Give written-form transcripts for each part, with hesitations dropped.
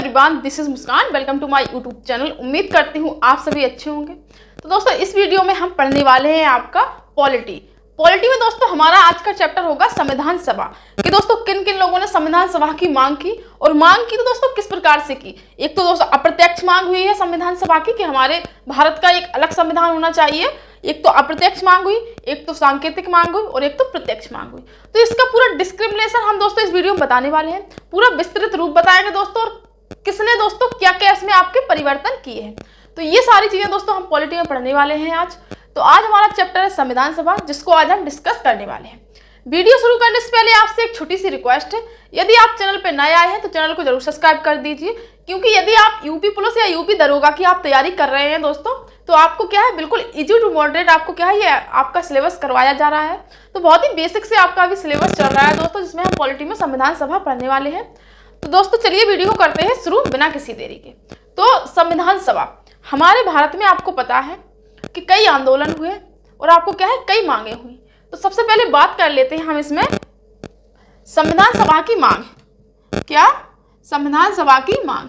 Everyone, this is Muskan. Welcome to my YouTube channel. उम्मीद करती हूँ आप सभी अच्छे होंगे। तो दोस्तों, इस वीडियो में हम पढ़ने वाले हैं आपका पॉलिटी में दोस्तों हमारा आज का चैप्टर होगा संविधान सभा कि दोस्तों किन किन लोगों ने संविधान सभा की मांग की और मांग की तो दोस्तों किस प्रकार से की। एक तो दोस्तों अप्रत्यक्ष मांग हुई है संविधान सभा की कि हमारे भारत का एक अलग संविधान होना चाहिए। एक तो अप्रत्यक्ष मांग हुई, एक तो सांकेतिक मांग हुई और एक तो प्रत्यक्ष मांग हुई। तो इसका पूरा डिस्क्रिमिनेशन हम दोस्तों इस वीडियो में बताने वाले हैं। पूरा विस्तृत रूप बताएंगे दोस्तों और किसने दोस्तों क्या क्या इसमें आपके परिवर्तन किए हैं। तो ये सारी चीजें दोस्तों हम पॉलिटी में पढ़ने वाले हैं आज। तो आज हमारा चैप्टर है संविधान सभा, जिसको आज हम डिस्कस करने वाले हैं। वीडियो शुरू करने से पहले आपसे एक छोटी सी रिक्वेस्ट है, यदि आप चैनल पर नए आए हैं तो चैनल को जरूर सब्सक्राइब कर दीजिए, क्योंकि यदि आप यूपी पुलिस या यूपी दरोगा की आप तैयारी कर रहे हैं दोस्तों, तो आपको क्या है बिल्कुल इजी टू मॉडरेट आपको क्या है ये आपका सिलेबस करवाया जा रहा है। तो बहुत ही बेसिक से आपका अभी सिलेबस चल रहा है दोस्तों, जिसमें हम पॉलिटी में संविधान सभा पढ़ने वाले हैं। तो दोस्तों चलिए वीडियो को करते हैं शुरू बिना किसी देरी के। तो संविधान सभा हमारे भारत में आपको पता है कि कई आंदोलन हुए और आपको क्या है कई मांगे हुई। तो सबसे पहले बात कर लेते हैं हम इसमें संविधान सभा की मांग। क्या? संविधान सभा की मांग।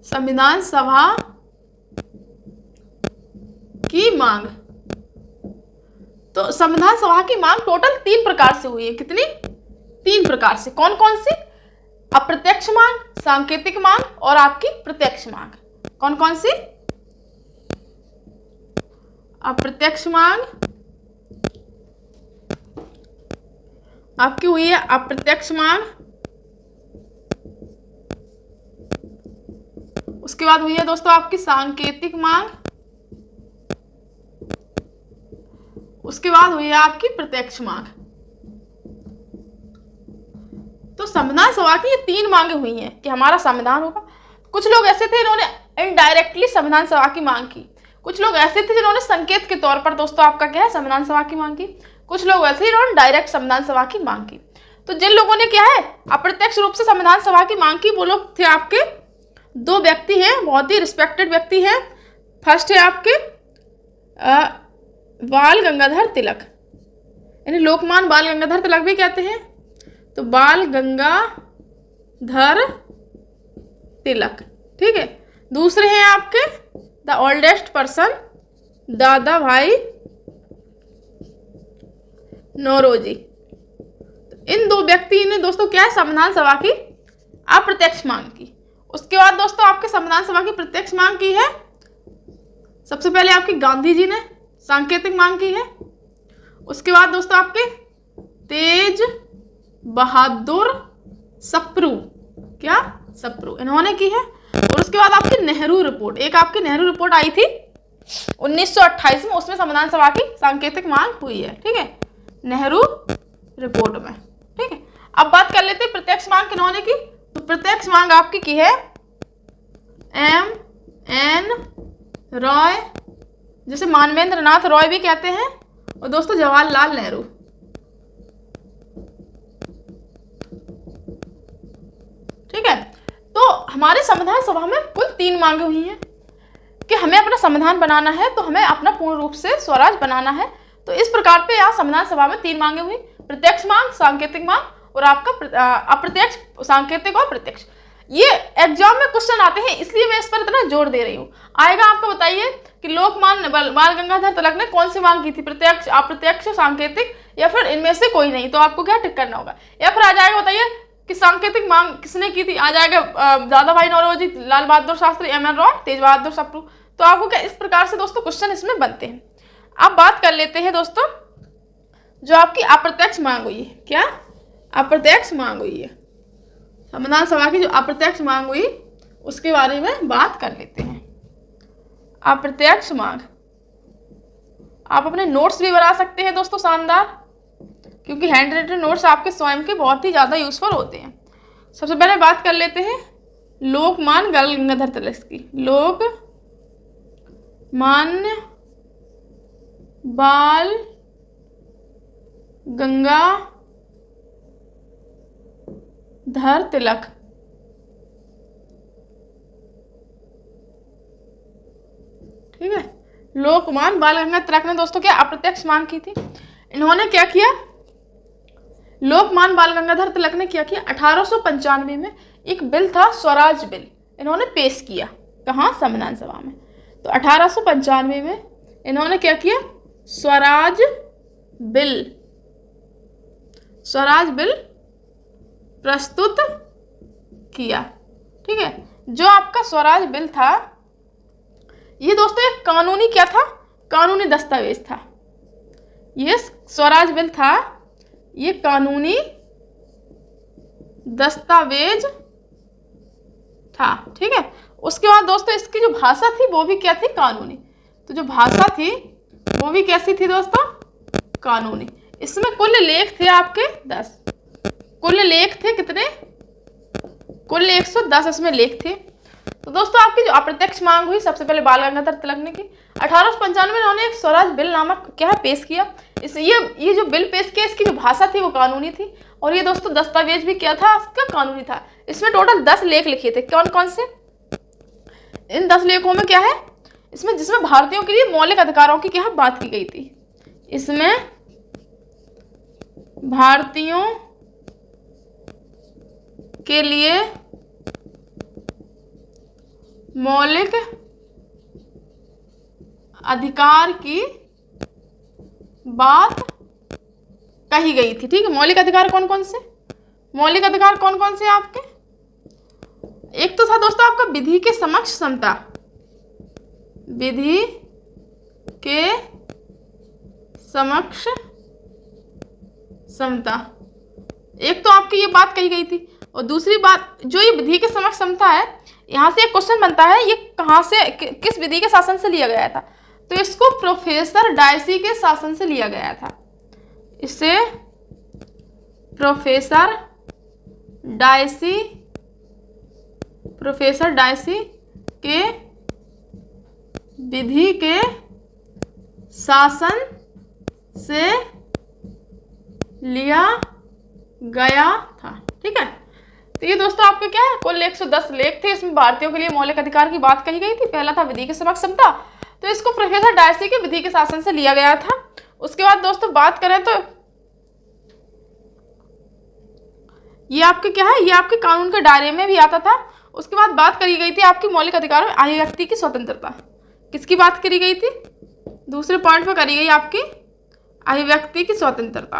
संविधान सभा की मांग। तो संविधान सभा की मांग टोटल 3 प्रकार से हुई है। कितनी? 3 प्रकार से। कौन कौन सी? अप्रत्यक्ष मांग, सांकेतिक मांग और आपकी प्रत्यक्ष मांग। कौन कौन सी? अप्रत्यक्ष मांग आपकी हुई है, अप्रत्यक्ष मांग। उसके बाद हुई है दोस्तों आपकी सांकेतिक मांग। उसके बाद हुई है आपकी प्रत्यक्ष मांग। तो संविधान सभा की ये 3 मांगे हुई हैं कि हमारा संविधान होगा। कुछ लोग ऐसे थे जिन्होंने इनडायरेक्टली संविधान सभा की मांग की, कुछ लोग ऐसे थे जिन्होंने संकेत के तौर पर दोस्तों आपका क्या है संविधान सभा की मांग की, कुछ लोग ऐसे ही जिन्होंने डायरेक्ट संविधान सभा की मांग की। तो जिन लोगों ने क्या है अप्रत्यक्ष रूप से संविधान सभा की मांग की, वो लोग थे आपके 2 व्यक्ति हैं, बहुत ही रिस्पेक्टेड व्यक्ति हैं। फर्स्ट है आपके बाल गंगाधर तिलक, इन्हें लोकमान्य बाल गंगाधर तिलक भी कहते हैं। तो बाल गंगाधर तिलक, ठीक है। दूसरे हैं आपके द ओल्डेस्ट पर्सन दादा भाई नौरोजी। तो इन 2 व्यक्ति ने दोस्तों क्या है संविधान सभा की अप्रत्यक्ष मांग की। उसके बाद दोस्तों आपके संविधान सभा की प्रत्यक्ष मांग की है सबसे पहले आपकी गांधी जी ने सांकेतिक मांग की है। उसके बाद दोस्तों आपके तेज बहादुर सप्रू, क्या सप्रू, इन्होंने की है। और उसके बाद आपकी नेहरू रिपोर्ट, एक आपकी नेहरू रिपोर्ट आई थी 1928 में, उसमें संविधान सभा की सांकेतिक मांग हुई है, ठीक है, नेहरू रिपोर्ट में, ठीक है। अब बात कर लेते हैं प्रत्यक्ष मांग किन्होंने की। तो प्रत्यक्ष मांग आपकी की है M.N. रॉय, जिसे मानवेंद्र नाथ रॉय भी कहते हैं, और दोस्तों जवाहरलाल नेहरू। ठीक है। तो हमारे संविधान सभा में कुल 3 मांगे हुई हैं कि हमें अपना संविधान बनाना है, तो हमें अपना पूर्ण रूप से स्वराज बनाना है। तो इस प्रकार पे यहाँ संविधान सभा में 3 मांगे हुई, प्रत्यक्ष मांग, सांकेतिक मांग और आपका अप्रत्यक्ष, सांकेतिक और प्रत्यक्ष। ये एग्जाम में क्वेश्चन आते हैं, इसलिए मैं इस पर इतना जोर दे रही हूँ। आएगा आपको बताइए कि लोकमान्य बाल गंगाधर तिलक ने कौन सी मांग की थी, प्रत्यक्ष, अप्रत्यक्ष, सांकेतिक या फिर इनमें से कोई नहीं। तो आपको क्या टिक करना होगा। या फिर आ जाएगा बताइए कि सांकेतिक मांग किसने की थी, आ जाएगा दादा भाई नौरोजी, लाल बहादुर शास्त्री, M.N. रॉय, तेज बहादुर सप्रू। तो आपको क्या इस प्रकार से दोस्तों क्वेश्चन इसमें बनते हैं। अब बात कर लेते हैं दोस्तों जो आपकी अप्रत्यक्ष मांग हुई है। क्या? अप्रत्यक्ष मांग हुई है संविधान सभा की, जो अप्रत्यक्ष मांग हुई उसके बारे में बात कर लेते हैं। अप्रत्यक्ष मांग आप अपने नोट्स भी बना सकते हैं दोस्तों, शानदार, क्योंकि हैंड रिटन नोट्स आपके स्वयं के बहुत ही ज़्यादा यूजफुल होते हैं। सबसे पहले बात कर लेते हैं लोकमान्य बाल गंगाधर तिलक की। लोकमान्य बाल गंगाधर तिलक, ठीक है। लोकमान्य बाल गंगाधर तिलक ने दोस्तों क्या अप्रत्यक्ष मांग की थी। इन्होंने क्या किया लोकमान्य बाल गंगाधर तिलक ने क्या किया, 1895 में एक बिल था स्वराज बिल, इन्होंने पेश किया। कहाँ? संविधान सभा में। तो 1895 में इन्होंने क्या किया, स्वराज बिल प्रस्तुत किया। ठीक है, जो आपका स्वराज बिल था ये दोस्तों एक कानूनी क्या था, कानूनी दस्तावेज था। ये स्वराज बिल था, ये कानूनी दस्तावेज था। ठीक है, उसके बाद दोस्तों इसकी जो भाषा थी वो भी क्या थी, कानूनी। तो जो भाषा थी वो भी कैसी थी दोस्तों, कानूनी। इसमें कुल लेख थे आपके 10, कुल लेख थे कितने, कुल 110 इसमें लेख थे। तो दोस्तों आपकी जो अप्रत्यक्ष मांग हुई सबसे पहले बाल गंगाधर तिलक ने की। 1895 में उन्होंने एक स्वराज बिल नामक क्या है पेश किया। ये जो बिल पेश किया इसकी जो भाषा थी वो कानूनी थी, और ये दोस्तों दस्तावेज भी क्या था, इसका कानूनी था। इसमें टोटल 10 लेख लिखे थे। कौन कौन से? इन 10 लेखों में क्या है, इसमें जिसमें भारतीयों के लिए मौलिक अधिकारों की क्या बात की गई थी। इसमें भारतीयों के लिए मौलिक अधिकार की बात कही गई थी। ठीक है, मौलिक अधिकार कौन कौन से, मौलिक अधिकार कौन कौन से आपके, एक तो था दोस्तों आपका विधि के समक्ष समता, विधि के समक्ष समता, एक तो आपकी ये बात कही गई थी। और दूसरी बात, जो ये विधि के समक्ष समता है, यहाँ से एक क्वेश्चन बनता है, ये कहाँ से किस विधि के शासन से लिया गया था। तो इसको प्रोफेसर डायसी के शासन से लिया गया था। इसे प्रोफेसर डायसी के विधि के शासन से लिया गया था। ठीक है, तो ये दोस्तों आपके क्या है, कुल 110 लेख थे। इसमें भारतीयों के लिए मौलिक अधिकार की बात कही गई थी। पहला था विधि के समक्ष समता, तो इसको प्रोफेसर डायसी के विधि के शासन से लिया गया था। उसके बाद दोस्तों बात करें तो ये आपके क्या है, ये आपके कानून के दायरे में भी आता था। उसके बाद बात करी गई थी आपकी मौलिक अधिकारों में अभिव्यक्ति की स्वतंत्रता। किसकी बात करी गई थी, दूसरे पॉइंट पर करी गई आपकी अभिव्यक्ति की स्वतंत्रता,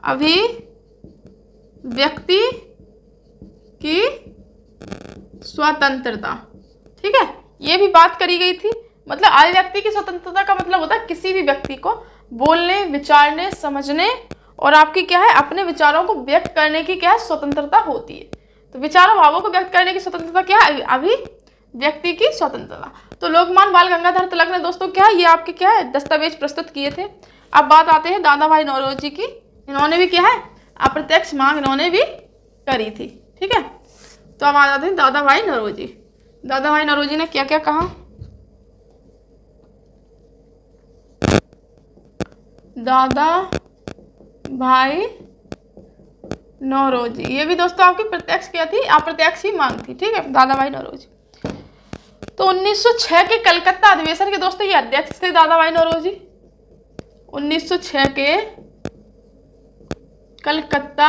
अभिव्यक्ति की स्वतंत्रता। ठीक है, ये भी बात करी गई थी। मतलब अभिव्यक्ति की स्वतंत्रता का मतलब होता है किसी भी व्यक्ति को बोलने, विचारने, समझने और आपकी क्या है, अपने विचारों को व्यक्त करने की क्या है, स्वतंत्रता होती है। तो विचारों भावों को व्यक्त करने की स्वतंत्रता क्या है, अभिव्यक्ति की स्वतंत्रता। तो लोकमान्य बाल गंगाधर तिलक ने दोस्तों क्या है, ये आपके क्या है, दस्तावेज प्रस्तुत किए थे। अब बात आते हैं दादा भाई नौरोजी की। इन्होंने भी क्या है, अप्रत्यक्ष मांग इन्होंने भी करी थी। ठीक है, तो अब आ जाते हैं दादा भाई नौरोजी। दादा भाई नौरोजी ने क्या क्या कहा। दादा भाई नौरोजी, ये भी दोस्तों आपकी प्रत्यक्ष क्या थी, अप्रत्यक्ष ही मांग थी। ठीक है, दादा भाई नौरोजी। तो 1906 के कलकत्ता अधिवेशन के दोस्तों ये अध्यक्ष थे दादा भाई नौरोजी। 1906 के कलकत्ता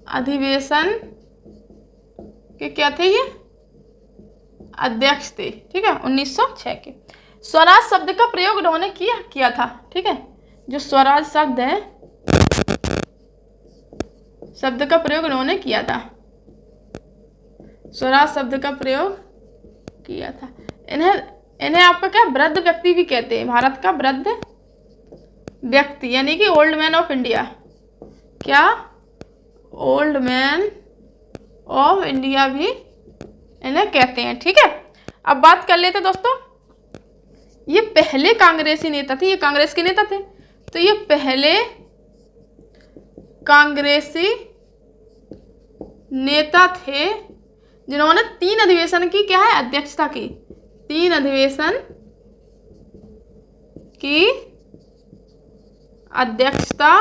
अधिवेशन के क्या थे, ये अध्यक्ष थे। ठीक है, 1906 के। स्वराज शब्द का प्रयोग इन्होंने किया था। ठीक है, जो स्वराज शब्द है, शब्द का प्रयोग इन्होंने किया था, स्वराज शब्द का प्रयोग किया था। इन्हें आपका क्या, वृद्ध व्यक्ति भी कहते हैं, भारत का वृद्ध व्यक्ति, यानी कि ओल्ड मैन ऑफ इंडिया। क्या, ओल्ड मैन ऑफ इंडिया भी इन्हें कहते हैं। ठीक है, अब बात कर लेते दोस्तों, ये पहले कांग्रेसी नेता थे, ये कांग्रेस के नेता थे। तो ये पहले कांग्रेसी नेता थे जिन्होंने 3 अधिवेशन की क्या है, अध्यक्षता की। 3 अधिवेशन की अध्यक्षता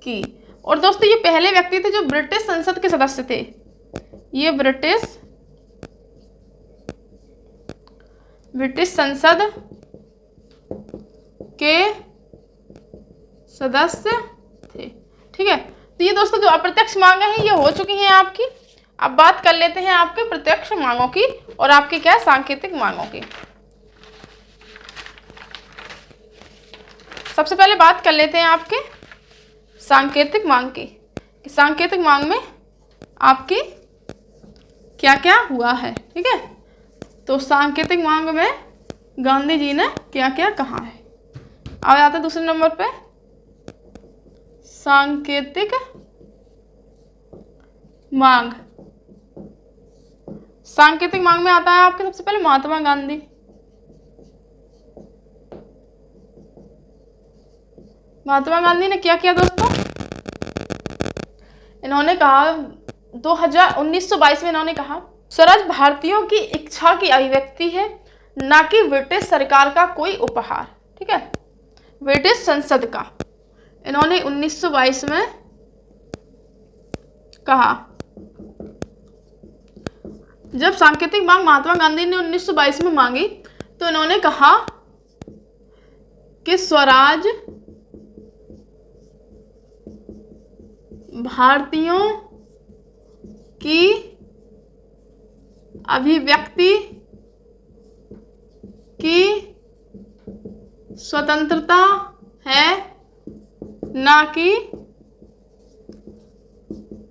की। और दोस्तों ये पहले व्यक्ति थे जो ब्रिटिश संसद के सदस्य थे। ये ब्रिटिश ब्रिटिश संसद के सदस्य थे। ठीक है, तो ये दोस्तों जो अप्रत्यक्ष मांगे हैं ये हो चुकी हैं आपकी। अब बात कर लेते हैं आपके प्रत्यक्ष मांगों की और आपके क्या सांकेतिक मांगों की। सबसे पहले बात कर लेते हैं आपके सांकेतिक मांग की कि सांकेतिक मांग में आपकी क्या क्या हुआ है। ठीक है, तो सांकेतिक मांग में गांधी जी ने क्या क्या कहा है। अब आता है दूसरे नंबर पे सांकेतिक मांग। सांकेतिक मांग में आता है आपके सबसे पहले महात्मा गांधी। महात्मा गांधी ने क्या किया दोस्तों, इन्होंने कहा 1922 में इन्होंने कहा स्वराज भारतीयों की इच्छा की अभिव्यक्ति है, ना कि ब्रिटिश सरकार का कोई उपहार। ठीक है, ब्रिटिश संसद का इन्होंने 1922 में कहा। जब सांकेतिक मांग महात्मा गांधी ने 1922 में मांगी तो इन्होंने कहा कि स्वराज भारतीयों की अभिव्यक्ति की स्वतंत्रता है, ना कि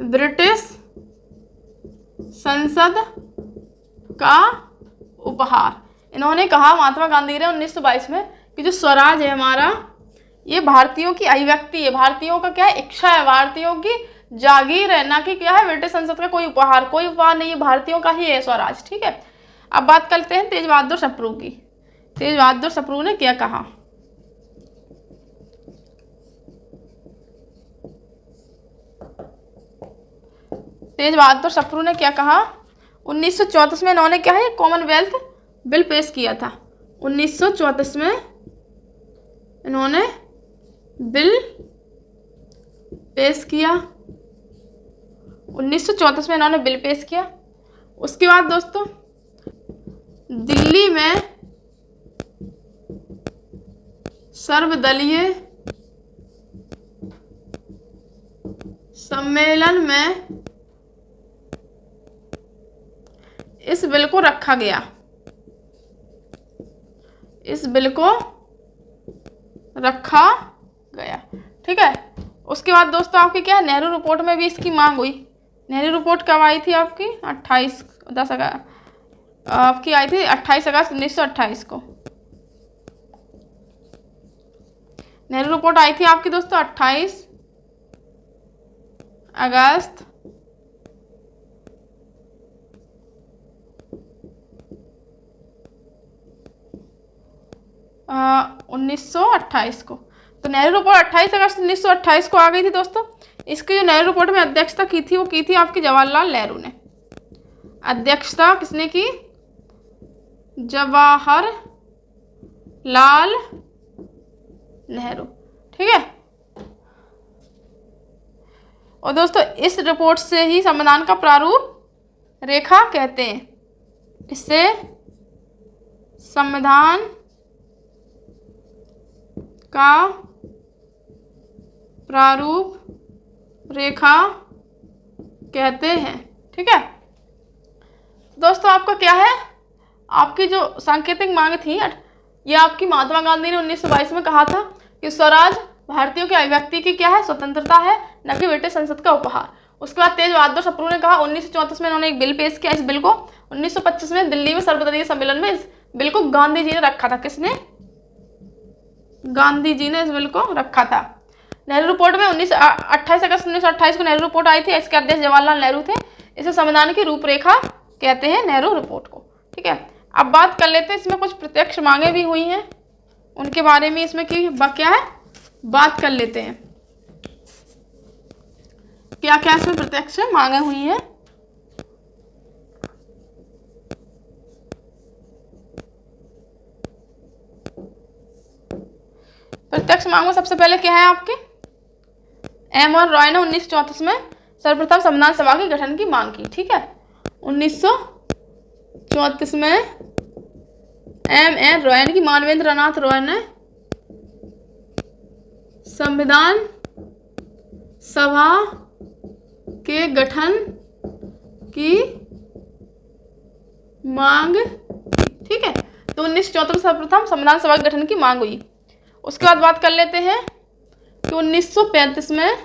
ब्रिटिश संसद का उपहार। इन्होंने कहा महात्मा गांधी ने 1922 में कि जो स्वराज है हमारा ये भारतीयों की अभिव्यक्ति है, भारतीयों का क्या है, इच्छा है, भारतीयों की जागीर है, ना कि क्या है ब्रिटिश संसद का कोई उपहार। कोई उपहार नहीं है, भारतीयों का ही है स्वराज। ठीक है, अब बात करते हैं तेज बहादुर सप्रू की। तेज बहादुर सप्रू ने क्या कहा। तेज बहादुर सप्रू ने क्या कहा, 1934 में इन्होंने क्या है कॉमनवेल्थ बिल पेश किया था। 1934 में इन्होंने बिल पेश किया। 1934 में इन्होंने बिल पेश किया। उसके बाद दोस्तों दिल्ली में सर्वदलीय सम्मेलन में इस बिल को रखा गया। इस बिल को रखा गया। ठीक है, उसके बाद दोस्तों आपकी क्या है नेहरू रिपोर्ट में भी इसकी मांग हुई। नेहरू रिपोर्ट कब आई थी आपकी 28 अगस्त आपकी आई थी 28 अगस्त 1928 को। नेहरू रिपोर्ट आई थी आपकी दोस्तों 28 अगस्त 1928 को। तो नेहरू रिपोर्ट 28 अगस्त 1928 को आ गई थी दोस्तों। इसकी जो नेहरू रिपोर्ट में अध्यक्षता की थी वो की थी आपकी जवाहरलाल नेहरू ने। अध्यक्षता किसने की, जवाहरलाल नेहरू। ठीक है, और दोस्तों इस रिपोर्ट से ही संविधान का प्रारूप रेखा कहते हैं। इससे संविधान का प्रारूप रेखा कहते हैं। ठीक है दोस्तों, आपका क्या है, आपकी जो सांकेतिक मांग थी ये आपकी महात्मा गांधी ने 1922 में कहा था कि स्वराज भारतीयों की अभिव्यक्ति की क्या है, स्वतंत्रता है, न कि ब्रिटिश संसद का उपहार। उसके बाद तेज बहादुर सप्रू ने कहा 1934 में इन्होंने एक बिल पेश किया। इस बिल को 1925 में दिल्ली में सर्वदलीय सम्मेलन में इस बिल को गांधी जी ने रखा था। किसने, गांधी जी ने इस बिल को रखा था। नेहरू रिपोर्ट में 28 अगस्त 1928 को नेहरू रिपोर्ट आई थी। इसके अध्यक्ष जवाहरलाल नेहरू थे। इसे संविधान की रूपरेखा कहते हैं नेहरू रिपोर्ट को। ठीक है, अब बात कर लेते हैं इसमें कुछ प्रत्यक्ष मांगे भी हुई हैं, उनके बारे में इसमें क्या है बात कर लेते हैं। क्या क्या इसमें प्रत्यक्ष मांगे हुई हैं। प्रत्यक्ष मांग में सबसे पहले क्या है आपके, एम और रॉय ने 1934 में सर्वप्रथम संविधान सभा के गठन की मांग की। ठीक है, 1934 में M.N. रॉय यानी कि मानवेंद्र नाथ रॉय ने संविधान सभा के गठन की मांग, ठीक है। तो 1974 में सर्वप्रथम संविधान सभा के गठन की मांग हुई। उसके बाद बात कर लेते हैं कि 1935 में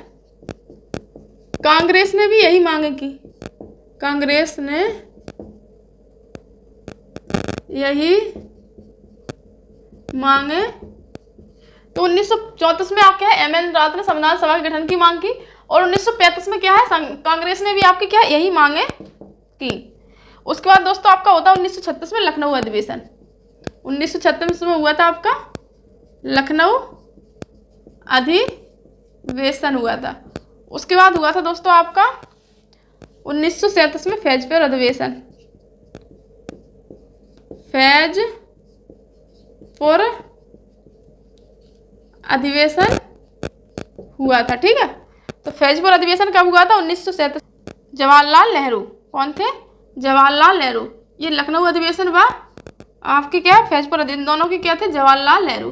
कांग्रेस ने भी यही मांग की। कांग्रेस ने यही मांगे। तो 1934 में आप क्या है M.N. रावत ने संविधान सभा के गठन की मांग की, और 1935 में क्या है कांग्रेस ने भी आपकी क्या यही मांगे की। उसके बाद दोस्तों आपका होता है 1936 में लखनऊ अधिवेशन। 1936 में हुआ था आपका लखनऊ अधिवेशन हुआ था। उसके बाद हुआ था दोस्तों आपका 1937 में फैजपुर अधिवेशन। फैजपुर अधिवेशन हुआ था, ठीक है। तो फैजपुर अधिवेशन कब हुआ था? 1937। जवाहरलाल नेहरू कौन थे? जवाहरलाल नेहरू। ये लखनऊ अधिवेशन हुआ आपकी क्या है फैजपुर अधिवेशन, दोनों की क्या थे? जवाहरलाल नेहरू।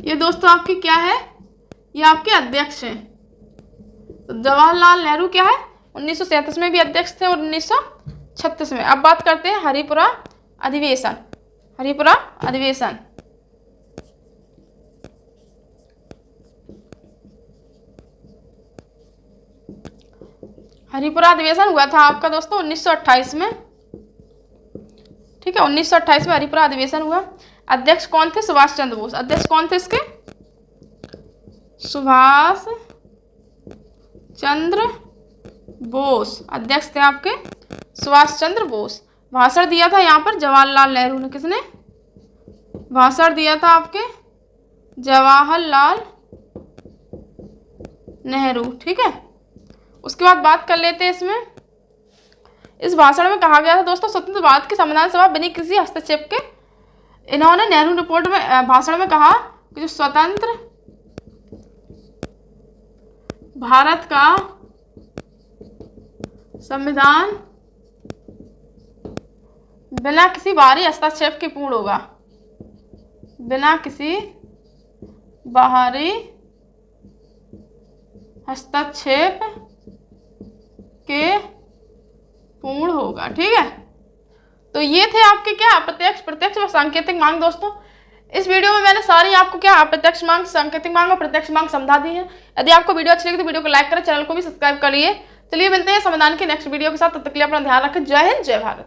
ये दोस्तों आपकी क्या है? ये आपके अध्यक्ष हैं। तो जवाहरलाल नेहरू क्या है 1937 में भी अध्यक्ष थे और 1936 में। अब बात करते हैं हरिपुरा अधिवेशन। हरिपुरा अधिवेशन हरिपुरा अधिवेशन हुआ था आपका दोस्तों 1928 में, ठीक है। 1928 में हरिपुरा अधिवेशन हुआ। अध्यक्ष कौन थे? सुभाष चंद्र बोस। अध्यक्ष कौन थे इसके? सुभाष चंद्र बोस अध्यक्ष थे आपके सुभाष चंद्र बोस। भाषण दिया था यहाँ पर जवाहरलाल नेहरू ने। किसने भाषण दिया था? आपके जवाहरलाल नेहरू, ठीक है। उसके बाद बात कर लेते हैं इसमें। इस भाषण में कहा गया था दोस्तों स्वतंत्र भारत की संविधान सभा बिना किसी हस्तक्षेप के। इन्होंने नेहरू रिपोर्ट में भाषण में कहा कि जो स्वतंत्र भारत का संविधान बिना किसी बाहरी हस्तक्षेप के पूर्ण होगा। बिना किसी बाहरी हस्तक्षेप के पूर्ण होगा, ठीक है। तो ये थे आपके क्या अप्रत्यक्ष, प्रत्यक्ष व सांकेतिक मांग। दोस्तों इस वीडियो में मैंने सारी आपको क्या अप्रत्यक्ष मांग, सांकेतिक मांग और प्रत्यक्ष मांग समझा दी है। यदि आपको वीडियो अच्छी लगी तो वीडियो को लाइक करें, चैनल को भी सब्सक्राइब करिए। चलिए मिलते हैं संविधान के नेक्स्ट वीडियो के साथ, तब तक के लिए अपना ध्यान रखें। जय हिंद, जय भारत।